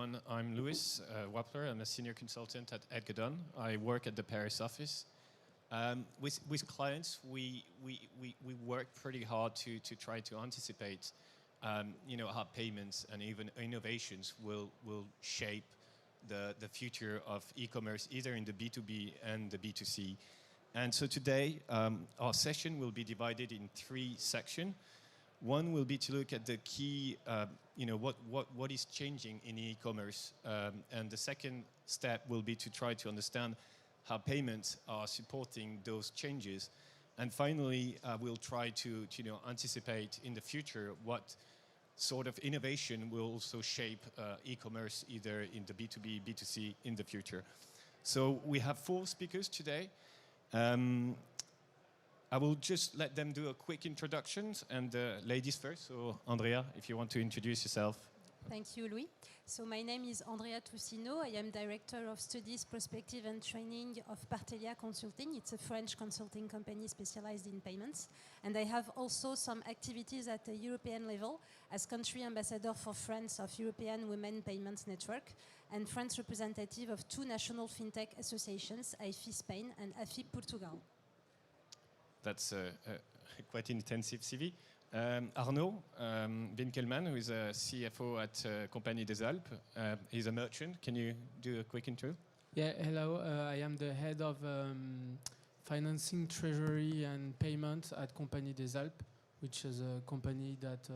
everyone. I'm Louis WAPLER. I'm a senior consultant at Edgar Dunn. I work at the Paris office. With clients, we work pretty hard to try to anticipate, how payments and even innovations will shape the future of e-commerce, either in the B2B and the B2C. And so today, our session will be divided in 3 sections. One will be to look at the key, what is changing in e-commerce. And the second step will be to try to understand how payments are supporting those changes. And finally, we'll try to anticipate in the future what sort of innovation will also shape e-commerce, either in the B2B, B2C in the future. So we have 4 speakers today. I will just let them do a quick introduction, and ladies first. So Andrea, if you want to introduce yourself. Thank you, Louis. So my name is Andrea TOUCINHO. I am Director of Studies, Prospective and Training of Partelya Consulting. It's a French consulting company specialized in payments. And I have also some activities at the European level as country ambassador for France of European Women Payments Network and France representative of 2 national fintech associations, AFI Spain and AFI Portugal. That's quite intensive CV. Arnaud WINKELMANN, who is a CFO at Compagnie des Alpes. He's a merchant. Can you do a quick intro? Yeah, hello. I am the head of financing, treasury and payment at Compagnie des Alpes, which is a company that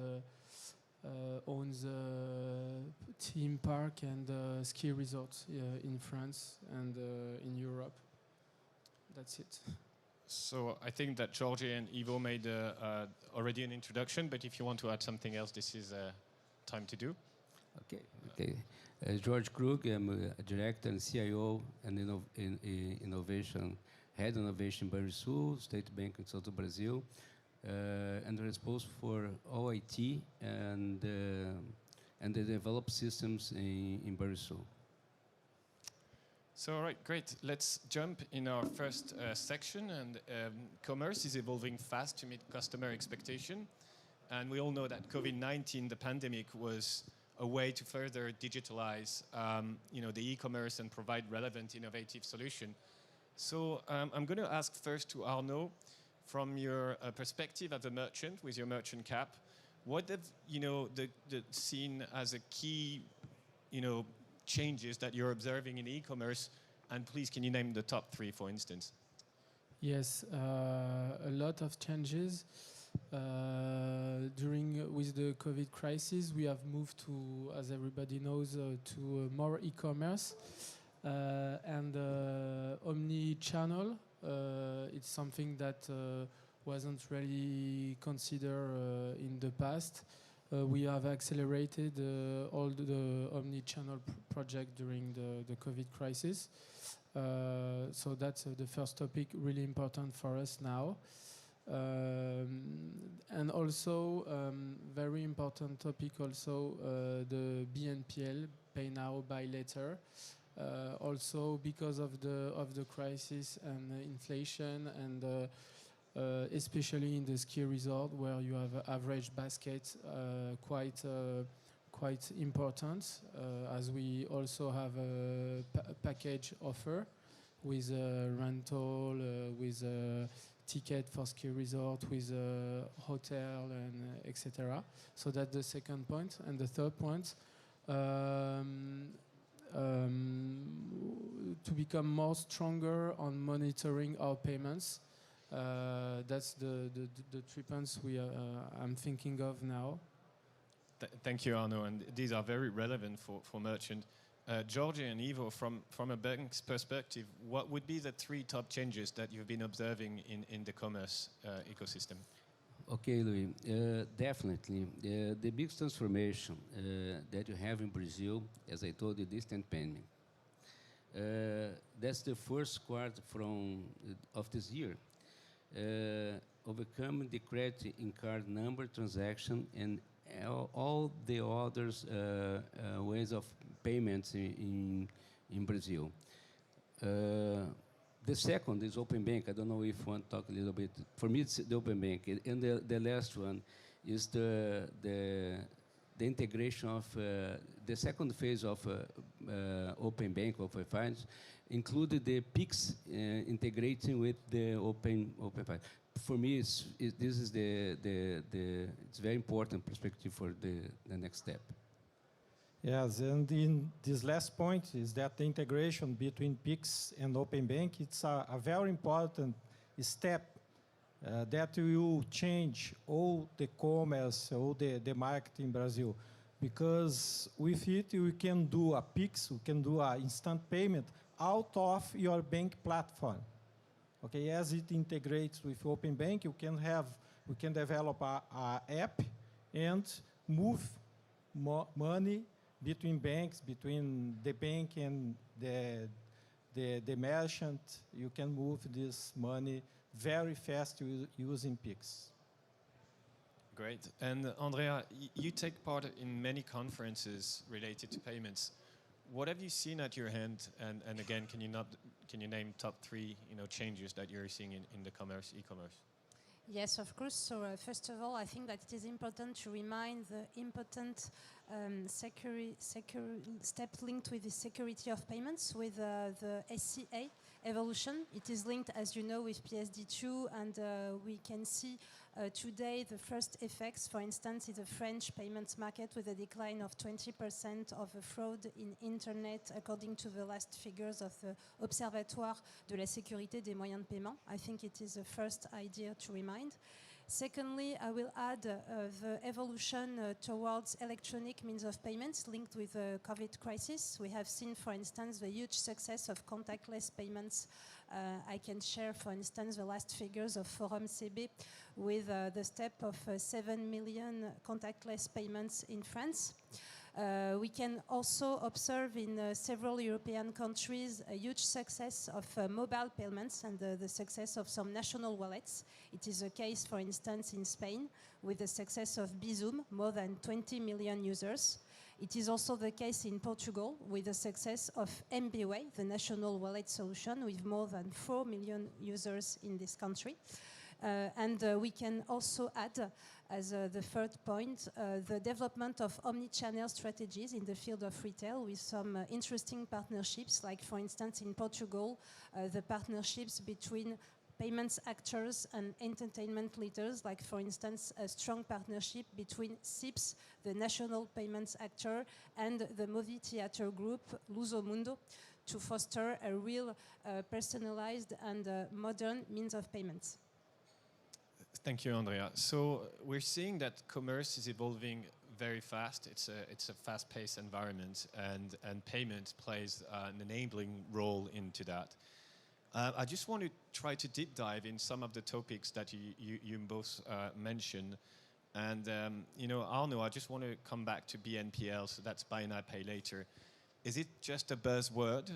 owns a theme park and ski resorts in France and in Europe. That's it. So I think that Jorge and Ivo made already an introduction, but if you want to add something else, this is time to do. Okay. Jorge KRUG, I'm a director and CIO and innovation, head innovation Banrisul, State Bank in South Brazil, and responsible for all IT and the developed systems in Banrisul. So, all right, great. Let's jump in our first section. And commerce is evolving fast to meet customer expectation. And we all know that COVID-19, the pandemic, was a way to further digitalize, the e-commerce and provide relevant, innovative solution. So, I'm going to ask first to Arnaud, from your perspective as a merchant with your merchant cap, what have the seen as a key, changes that you're observing in e-commerce, and please can you name the top 3, for instance? Yes, a lot of changes. With the COVID crisis, we have moved to, as everybody knows, to more e-commerce and omni-channel. It's something that wasn't really considered in the past. We have accelerated all the omni-channel project during the COVID crisis. So that's the first topic, really important for us now. And also, very important topic also, the BNPL, Pay Now, Buy Later. Also because of the crisis and inflation and especially in the ski resort where you have average baskets quite important, as we also have a package offer with a rental, with a ticket for ski resort, with a hotel, and etc. So that's the second point. And the third point, to become more stronger on monitoring our payments. That's the 3 points I'm thinking of now. Thank you, Arnaud. And these are very relevant for merchant. Jorge and Ivo, from a bank's perspective, what would be the 3 top changes that you've been observing in the commerce ecosystem? Okay, Louis, definitely. The biggest transformation that you have in Brazil, as I told you, distant payment. That's the first quarter of this year. Overcoming the credit in card number transaction and all the others ways of payments in Brazil. The second is open bank. I don't know if you want to talk a little bit. For me, it's the open bank. And the last one is the the integration of the second phase of Open Bank, Open Finance, included the PIX integrating with the Open Finance. For me, this is it's very important perspective for the next step. Yes, and in this last point is that the integration between PIX and Open Bank, it's a very important step that will change all the commerce, all the market in Brazil. Because with it, we can do a PIX, we can do an instant payment out of your bank platform. Okay, as it integrates with Open Bank, we can develop a app and move money between banks, between the bank and the merchant. You can move this money very fast using PIX. Great. And Andrea, you take part in many conferences related to payments. What have you seen at your hand? And again, can you name top 3 changes that you're seeing in the e-commerce? Yes, of course. So first of all, I think that it is important to remind the important step linked with the security of payments with the SCA evolution. It is linked, as you know, with PSD2, and we can see today the first effects, for instance, in the French payments market with a decline of 20% of fraud in Internet, according to the last figures of the Observatoire de la sécurité des moyens de paiement. I think it is the first idea to remind. Secondly, I will add the evolution towards electronic means of payments linked with the COVID crisis. We have seen, for instance, the huge success of contactless payments. I can share, for instance, the last figures of Forum CB with the step of 7 million contactless payments in France. We can also observe in several European countries a huge success of mobile payments and the success of some national wallets. It is a case, for instance, in Spain with the success of Bizum, more than 20 million users. It is also the case in Portugal with the success of MBWay, the national wallet solution, with more than 4 million users in this country. And we can also add, as the third point, the development of omni-channel strategies in the field of retail with some interesting partnerships, like, for instance, in Portugal, the partnerships between payments actors and entertainment leaders, like, for instance, a strong partnership between SIPS, the national payments actor, and the movie theater group Luso Mundo, to foster a real personalized and modern means of payments. Thank you, Andrea. So we're seeing that commerce is evolving very fast. It's a fast-paced environment, and payment plays an enabling role into that. I just want to try to deep dive in some of the topics that you both mentioned. And, Arnaud, I just want to come back to BNPL, so that's buy now, pay later. Is it just a buzzword?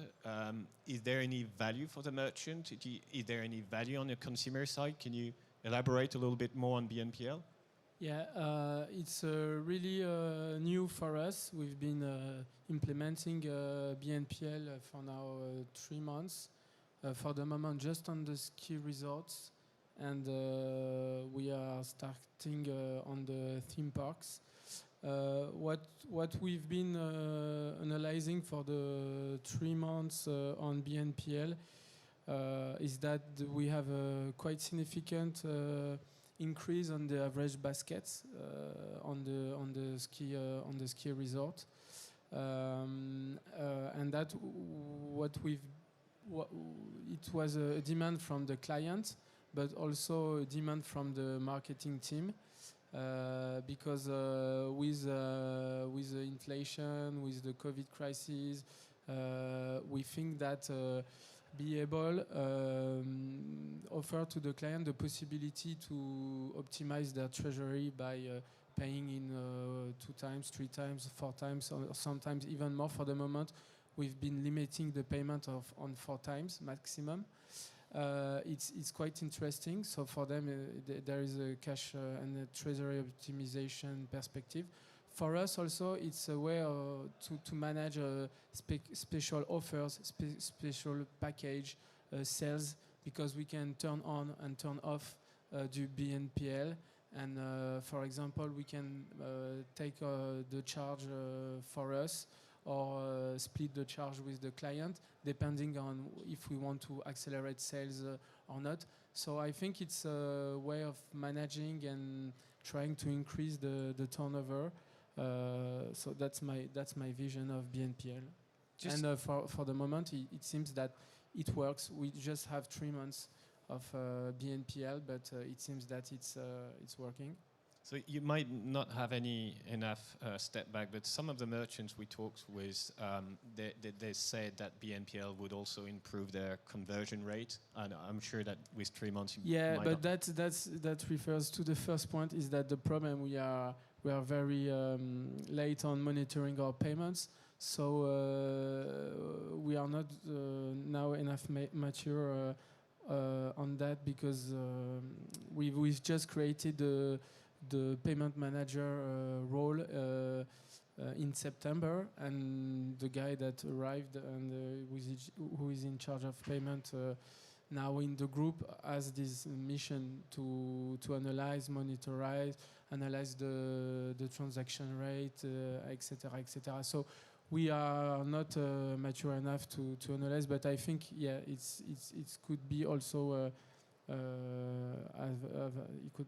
Is there any value for the merchant? Is there any value on the consumer side? Can you elaborate a little bit more on BNPL? Yeah, it's really new for us. We've been implementing BNPL for now 3 months. For the moment, just on the ski resorts, and we are starting on the theme parks. What we've been analyzing for the 3 months on BNPL is that we have a quite significant increase on the average baskets on the ski resort, and that it was a demand from the client, but also a demand from the marketing team, because with the inflation, with the COVID crisis, we think that be able offer to the client the possibility to optimize their treasury by paying in 2 times, 3 times, 4 times, or sometimes even more. For the moment, we've been limiting the payment on 4 times maximum. It's quite interesting. So for them, there is a cash and a treasury optimization perspective. For us also, it's a way to manage special offers, special package sales, because we can turn on and turn off the BNPL And for example, we can take the charge for us or split the charge with the client, depending on if we want to accelerate sales or not. So I think it's a way of managing and trying to increase the turnover. So that's my vision of BNPL. And for the moment, it seems that it works. We just have 3 months of BNPL, but it seems that it's working. So you might not have enough step back, but some of the merchants we talked with, they said that BNPL would also improve their conversion rate, and I'm sure that with 3 months. Yeah, but that refers to the first point. Is that the problem? We are very late on monitoring our payments, so we are not now enough mature on that, because we've just created the payment manager role in September, and the guy that arrived and who is in charge of payment now in the group has this mission to analyze, analyze the transaction rate, etc., etc. So we are not mature enough to analyze, but I think it could be also.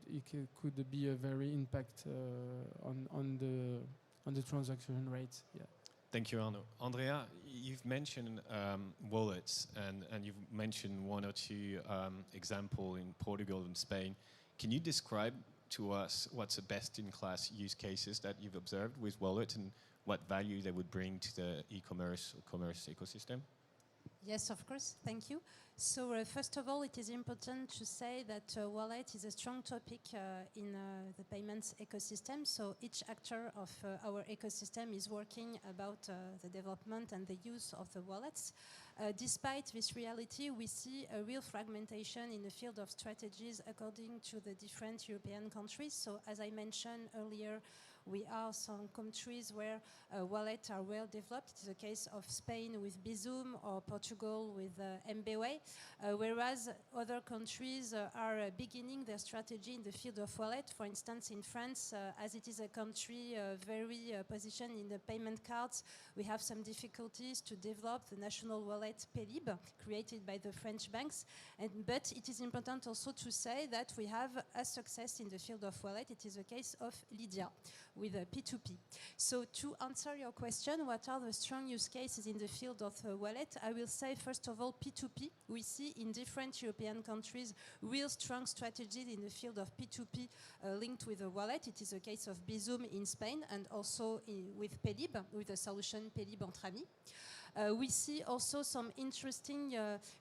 It could be a very impact on the transaction rates. Yeah. Thank you, Arnaud. Andrea, you've mentioned wallets, and you've mentioned 1 or 2 examples in Portugal and Spain. Can you describe to us what's the best-in-class use cases that you've observed with wallet, and what value they would bring to the e-commerce or commerce ecosystem? Yes, of course. Thank you. So first of all, it is important to say that wallet is a strong topic in the payments ecosystem. So each actor of our ecosystem is working about the development and the use of the wallets. Despite this reality, we see a real fragmentation in the field of strategies according to the different European countries. So as I mentioned earlier, we are some countries where wallets are well developed. It is the case of Spain with Bizum, or Portugal with MBWay, whereas other countries are beginning their strategy in the field of wallet. For instance, in France, as it is a country very positioned in the payment cards, we have some difficulties to develop the national wallet PayLib, created by the French banks. But it is important also to say that we have a success in the field of wallet. It is the case of Lydia, with a P2P. So to answer your question, what are the strong use cases in the field of wallet? I will say, first of all, P2P. We see in different European countries real strong strategies in the field of P2P linked with a wallet. It is the case of Bizum in Spain, and also with PayLib, with the solution PayLib Entre Amis. We see also some interesting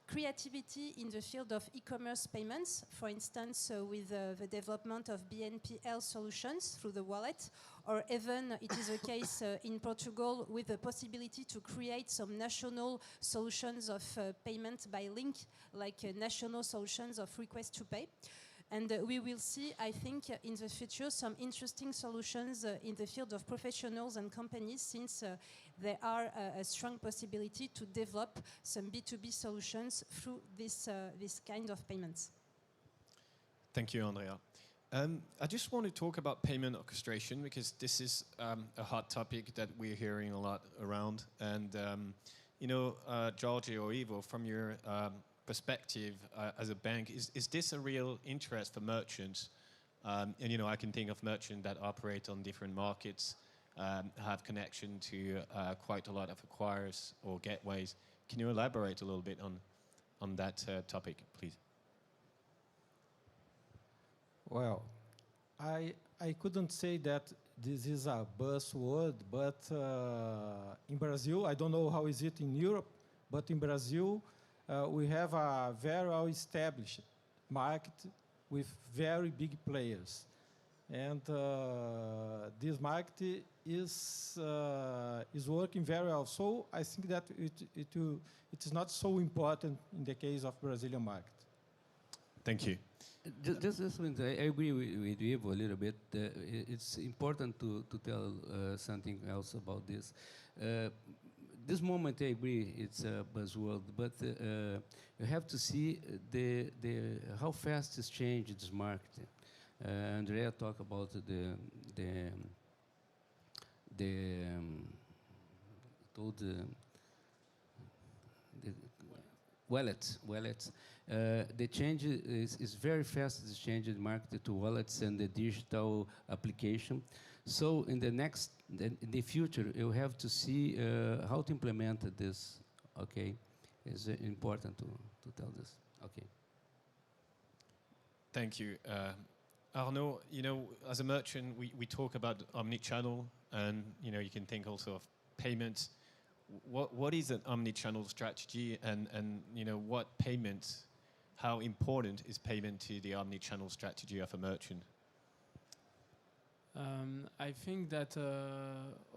creativity in the field of e-commerce payments, for instance, with the development of BNPL solutions through the wallet, or even it is a case in Portugal with the possibility to create some national solutions of payment by link, like national solutions of request to pay. And we will see, I think, in the future, some interesting solutions in the field of professionals and companies, since there are a strong possibility to develop some B2B solutions through this kind of payments. Thank you, Andrea. I just want to talk about payment orchestration, because this is a hot topic that we're hearing a lot around. And, Jorge or Ivo, from your perspective as a bank, is this a real interest for merchants? And I can think of merchants that operate on different markets, have connection to quite a lot of acquirers or gateways. Can you elaborate a little bit on that topic, please? Well, I couldn't say that this is a buzzword, but in Brazil, I don't know how is it in Europe, but in Brazil, we have a very well-established market with very big players. And this market is working very well. So I think that it is not so important in the case of Brazilian market. Thank you. Just I agree with Ivo a little bit. It's important to tell something else about this. This moment, I agree, it's a buzzword, but you have to see how fast it's changed this market. Andrea talked about the wallets. The change is very fast. The change in market to wallets and the digital application. So in the future, you have to see how to implement this. Okay, it's important to tell this. Okay. Thank you. Arnaud, as a merchant, we talk about omni-channel, and you can think also of payments. What is an omni-channel strategy, and what payments, how important is payment to the omni-channel strategy of a merchant? I think that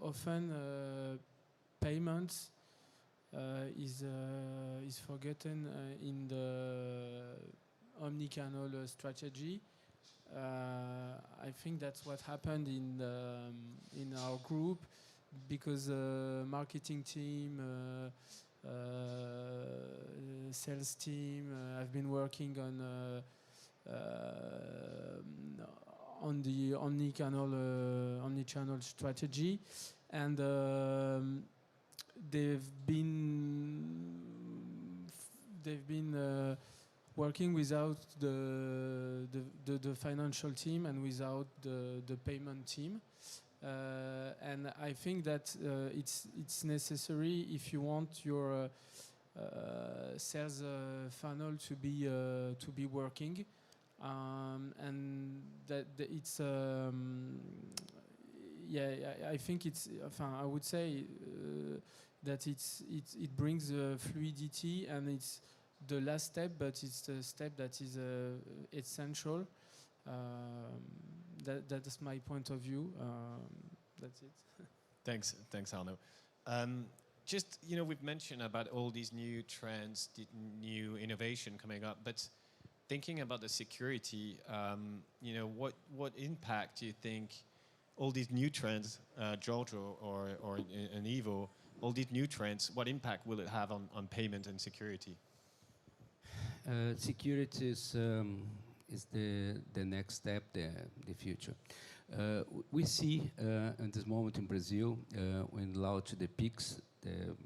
often payments is forgotten in the omni-channel strategy. I think that's what happened in our group, because marketing team, sales team have been working on the omni-channel strategy, and they've been working without the financial team and without the payment team. And I think that it's necessary if you want your sales funnel to be working, and that it's I think it's I would say that it brings fluidity, and it's the last step, but it's the step that is essential. That is my point of view. That's it. Thanks, Arnaud. Just we've mentioned about all these new trends, the new innovation coming up, but thinking about the security, what impact do you think all these new trends, Giorgio or Ivo, all these new trends, what impact will it have on payment and security? Security is the next step, the future. We see at this moment in Brazil, when launched the PIX, the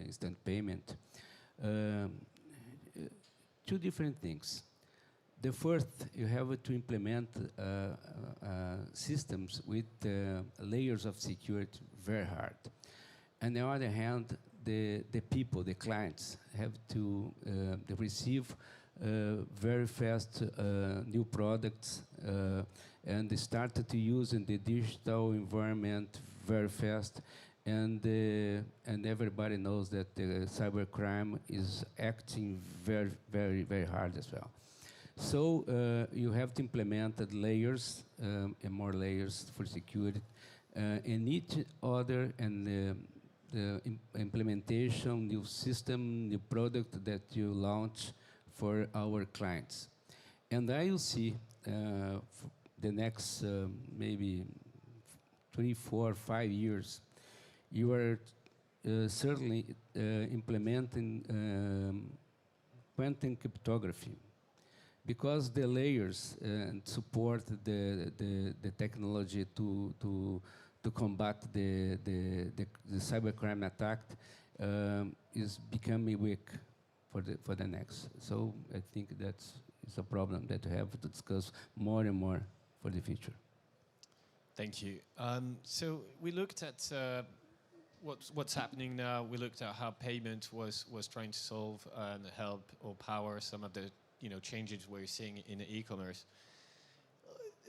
instant payment, two different things. The first, you have to implement systems with layers of security very hard. And on the other hand, the people, the clients, have to receive very fast new products and they started to use in the digital environment very fast. And everybody knows that the cybercrime is acting very, very, very hard as well. So you have to implement layers and more layers for security. In each other and the implementation, new system, new product that you launch for our clients. And I will see the next maybe 3, 4, 5 years, you are certainly implementing quantum cryptography, because the layers support the technology to combat the cybercrime attack is becoming weak for the next. So I think that's a problem that we have to discuss more and more for the future. Thank you. So we looked at what's happening now. We looked at how payment was trying to solve and help or power some of the changes we're seeing in the e-commerce.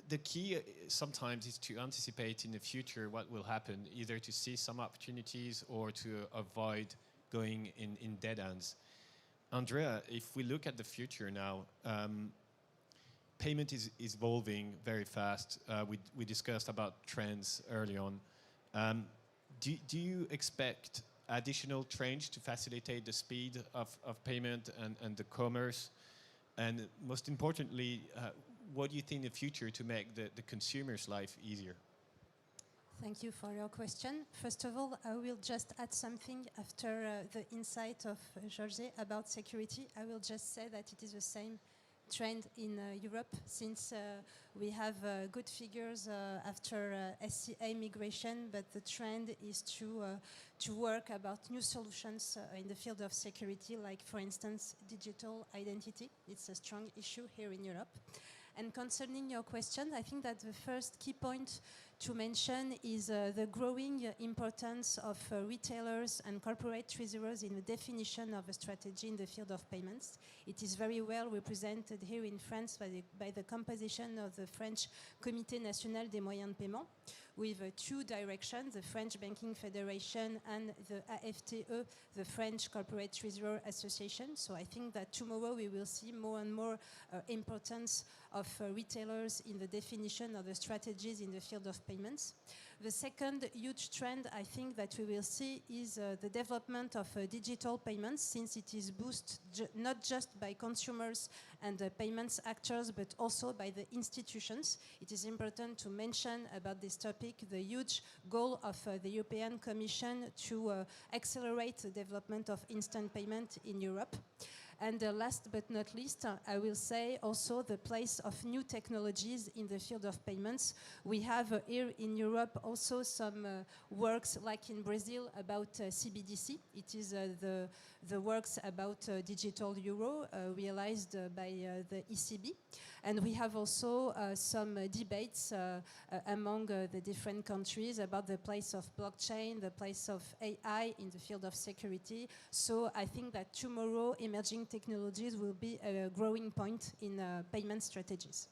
The key sometimes is to anticipate in the future what will happen, either to see some opportunities or to avoid going in dead ends. Andrea, if we look at the future now, payment is evolving very fast. We discussed about trends early on. Do you expect additional trends to facilitate the speed of payment and the commerce? And most importantly, what do you think in the future to make the consumer's life easier? Thank you for your question. First of all, I will just add something after the insight of Jorge about security. I will just say that it is the same trend in Europe, since we have good figures after SCA migration, but the trend is to work about new solutions in the field of security, like, for instance, digital identity. It's a strong issue here in Europe. And concerning your question, I think that the first key point to mention is the growing importance of retailers and corporate treasurers in the definition of a strategy in the field of payments. It is very well represented here in France by the composition of the French Comité National des Moyens de Paiement, with two directions, the French Banking Federation and the AFTE, the French Corporate Treasurer Association. So I think that tomorrow we will see more and more importance of retailers in the definition of the strategies in the field of payments. The second huge trend I think that we will see is the development of digital payments, since it is boosted not just by consumers and payments actors, but also by the institutions. It is important to mention about this topic the huge goal of the European Commission to accelerate the development of instant payment in Europe. And last but not least, I will say also the place of new technologies in the field of payments. We have here in Europe also some works, like in Brazil, about CBDC. It is the works about digital euro realized by the ECB. And we have also some debates among the different countries about the place of blockchain, the place of AI in the field of security. So I think that tomorrow emerging technologies will be a growing point in payment strategies.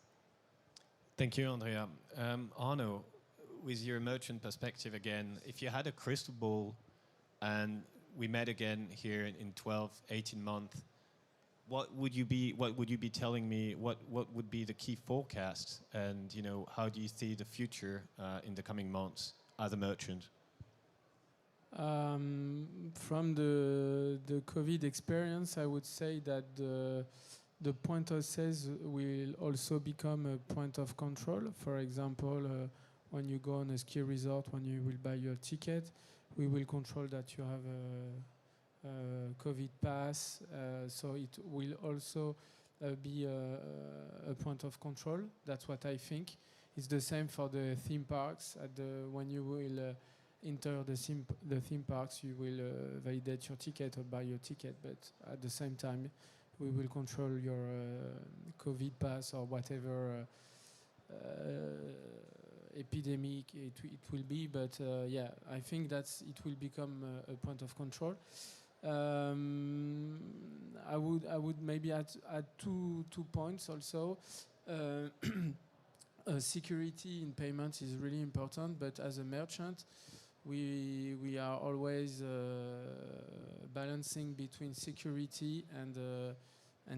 Thank you, Andrea. Arnaud, with your merchant perspective again, if you had a crystal ball and we met again here in 12, 18 months, what would you be telling me? What would be the key forecast, and how do you see the future in the coming months as a merchant? From the COVID experience, I would say that the point of sales will also become a point of control. For example, when you go on a ski resort, when you will buy your ticket, we will control that you have a COVID pass, so it will also be a point of control. That's what I think. It's the same for the theme parks. When you will enter the theme parks, you will validate your ticket or buy your ticket, but at the same time, we will control your COVID pass or whatever epidemic it will be. But yeah, I think it will become a point of control. I would maybe add two points also. Security in payments is really important, but as a merchant, we are always balancing between security and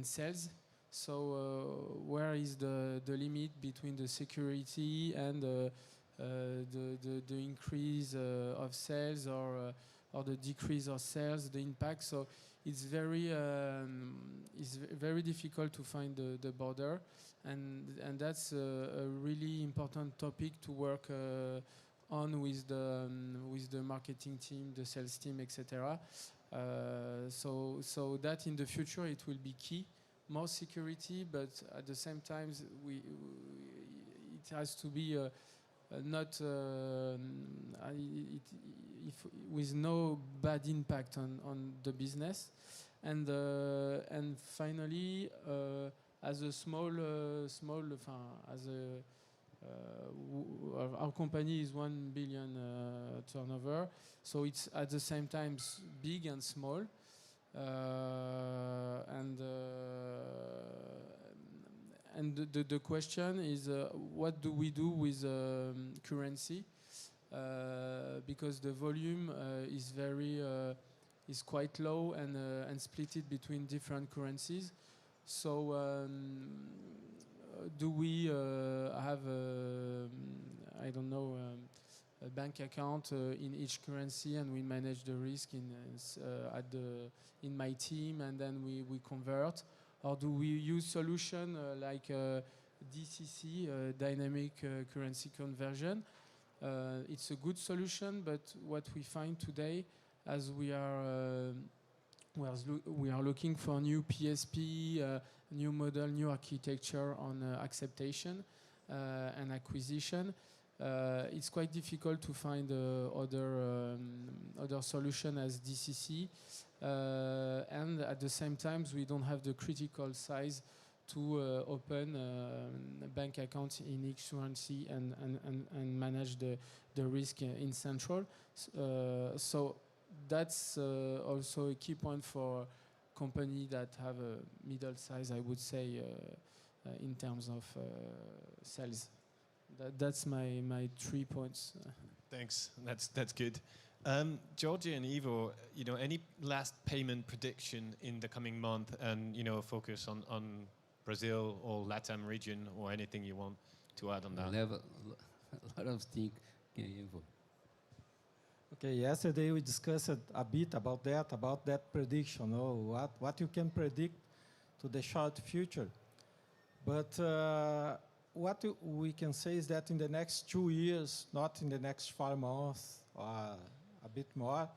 sales. So where is the limit between the security and the increase of sales or the decrease of sales, the impact? So it's very difficult to find the border, and that's a really important topic to work on with the marketing team, the sales team, etc. So that in the future it will be key, more security, but at the same time it has to be not with no bad impact on the business. And finally, as a our company is 1 billion turnover, so it's at the same time big and small. And the question is, what do we do with currency? Because the volume is quite low and split it between different currencies. So do we have a bank account in each currency, and we manage the risk in my team, and then we convert? Or do we use solution like DCC, dynamic currency conversion? It's a good solution, but what we find today, as we are we are looking for new PSP, new model, new architecture on acceptation and acquisition. It's quite difficult to find other solution as DCC, and at the same time we don't have the critical size to open bank accounts in each currency and manage the risk in central. So that's also a key point for companies that have a middle size, I would say, in terms of sales. That's my 3 points. Thanks. That's good. Jorge and Ivo, any last payment prediction in the coming month, and focus on Brazil or LATAM region, or anything you want to add on that? I have a lot of things. Ivo. Okay, yesterday we discussed a bit about that prediction, what you can predict to the short future. But what we can say is that in the next 2 years, not in the next 5 months or a bit more,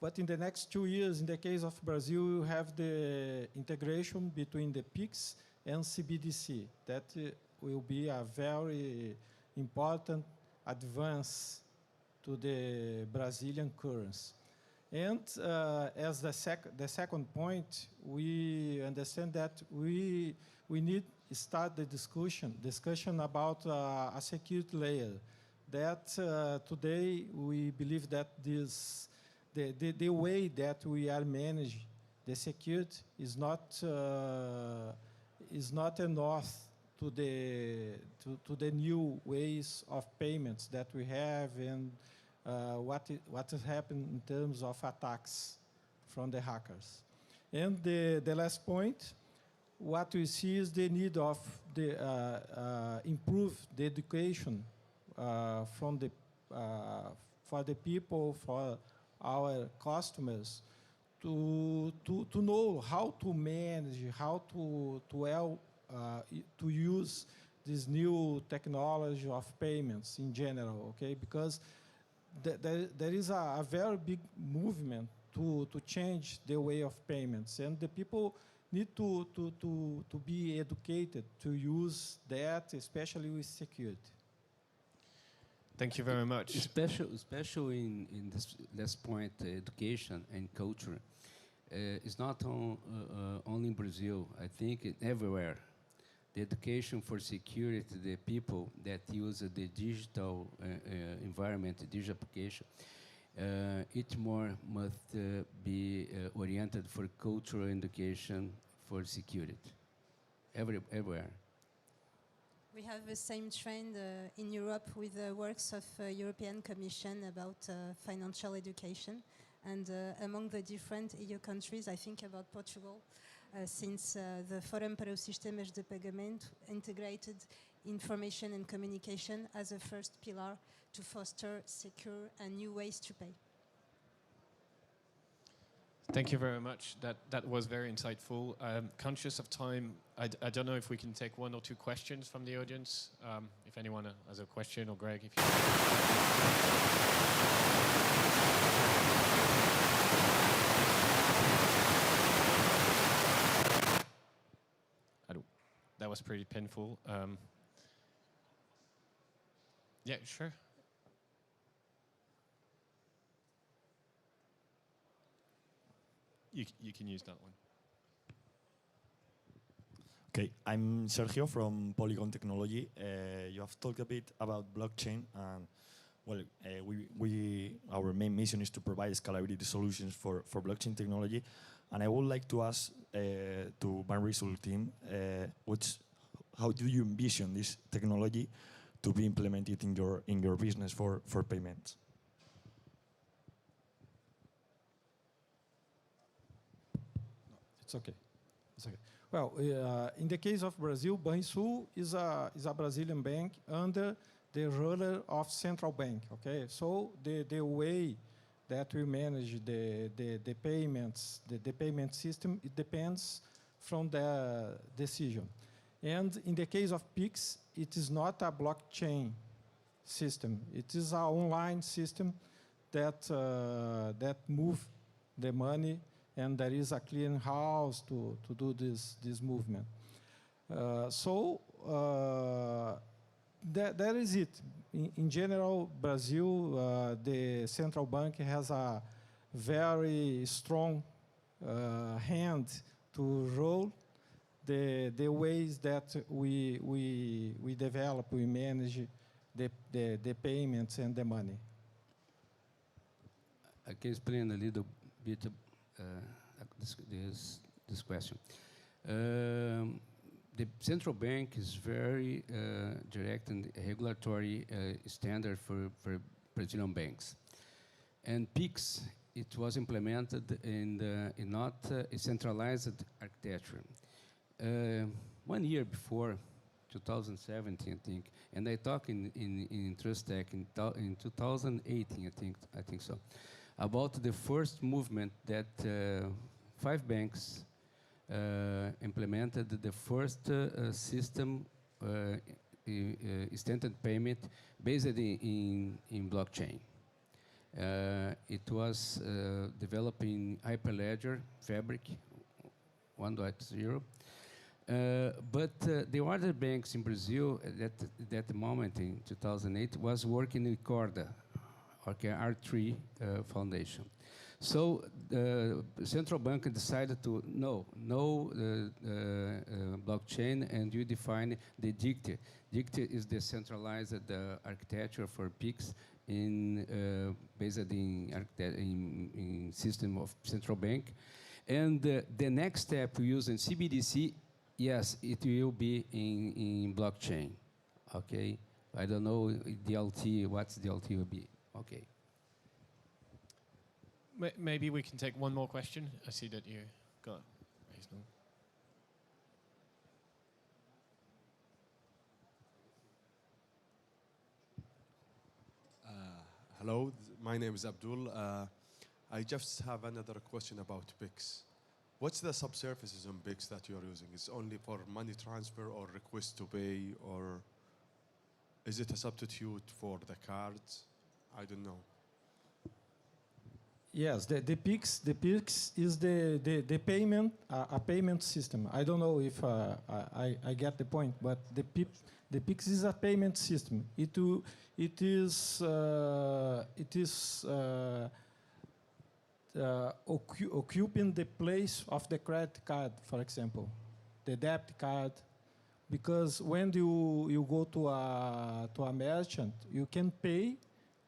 but in the next 2 years, in the case of Brazil, you have the integration between the PIX and CBDC. That will be a very important advance to the Brazilian currency. And as the second point, we understand that we need to start the discussion about a security layer. That today we believe that the way that we are managing the security is not enough to the new ways of payments that we have, and what has happened in terms of attacks from the hackers. And the last point, what we see is the need of improve the education for the people, for our customers, to know how to manage, how to use this new technology of payments in general, okay? Because there is a very big movement to change the way of payments, and the people need to be educated to use that, especially with security. Thank you very much. Especially in this last point, education and culture. It's not only in Brazil. I think everywhere. The education for security, the people that use the digital environment, the digital application, it more must be oriented for cultural education for security. Everywhere. We have the same trend in Europe with the works of European Commission about financial education. And among the different EU countries, I think about Portugal, since the Fórum para os Sistemas de Pagamento integrated information and communication as a first pillar to foster secure and new ways to pay. Thank you very much. That was very insightful. Conscious of time, I don't know if we can take 1 or 2 questions from the audience. If anyone has a question, or Greg, if you... That was pretty painful. Yeah, sure. You can use that one. Okay, I'm Sergio from Polygon Technology. You have talked a bit about blockchain, and well, our main mission is to provide scalability solutions for blockchain technology. And I would like to ask to Banrisul team, how do you envision this technology to be implemented in your business for payments? It's okay. It's okay. Well, in the case of Brazil, Banrisul is a Brazilian bank under the ruler of central bank. Okay, so the way that we manage the payments, the payment system, it depends from the decision. And in the case of PIX, it is not a blockchain system. It is an online system that move the money and there is a clearing house to do this movement. That is it. In general, Brazil, the central bank has a very strong hand to roll the ways that we develop, we manage the payments and the money. I can explain a little bit this question. The central bank is very direct and regulatory standard for Brazilian banks. And PIX, it was implemented in not a centralized architecture. 1 year before, 2017, I think, and I talked in TRUSTECH in 2018, I think so, about the first movement that 5 banks implemented the first system instant payment based in blockchain. It was developed in Hyperledger Fabric 1.0. But the other banks in Brazil at that moment in 2008 was working with Corda, okay, R3 Foundation. So the central bank decided to no blockchain, and you define the Directeur. Directeur is the centralized architecture for PIX based in system of central bank. And the next step we use in CBDC, yes, it will be in blockchain. Okay, I don't know DLT, what DLT will be. Okay. Maybe we can take one more question. I see that you got raised on. Hello, my name is Abdul. I just have another question about PIX. What's the subsurfaces on PIX that you're using? Is it only for money transfer or request to pay, or is it a substitute for the cards? I don't know. Yes, the PIX is the payment, a payment system. I don't know if I get the point, but the PIX is a payment system. It is occupying the place of the credit card, for example, the debit card, because when you go to a merchant, you can pay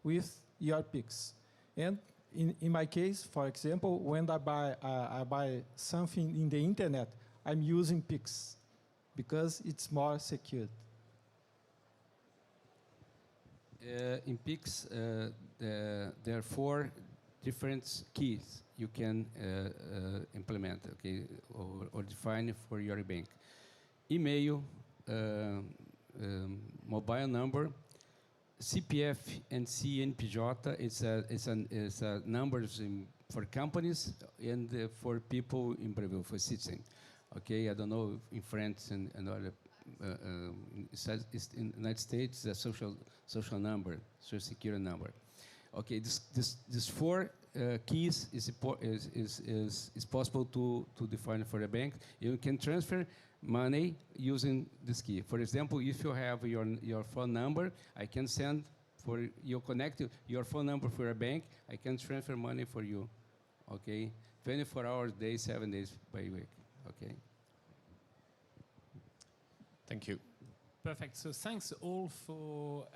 with your PIX. And in my case, for example, when I buy something in the internet, I'm using PIX because it's more secure. In PIX, there are 4 different keys you can implement, okay, or define for your bank. Email, mobile number, CPF and CNPJ. It's a numbers for companies and for people in Brazil, for citizens. Okay, I don't know if in France and other. In the United States, a social number, social security number. Okay, this 4 keys is possible to define for a bank. You can transfer money using this key. For example, if you have your phone number, I can send for you connect your phone number for a bank. I can transfer money for you. Okay, 24 hours a day, 7 days by week. Okay. Thank you. Perfect. So thanks all for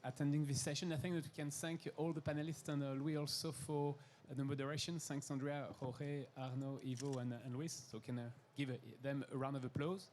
attending this session. I think that we can thank all the panelists and Louis also for the moderation. Thanks Andrea, Jorge, Arnaud, Ivo, and Luis. So can give them a round of applause.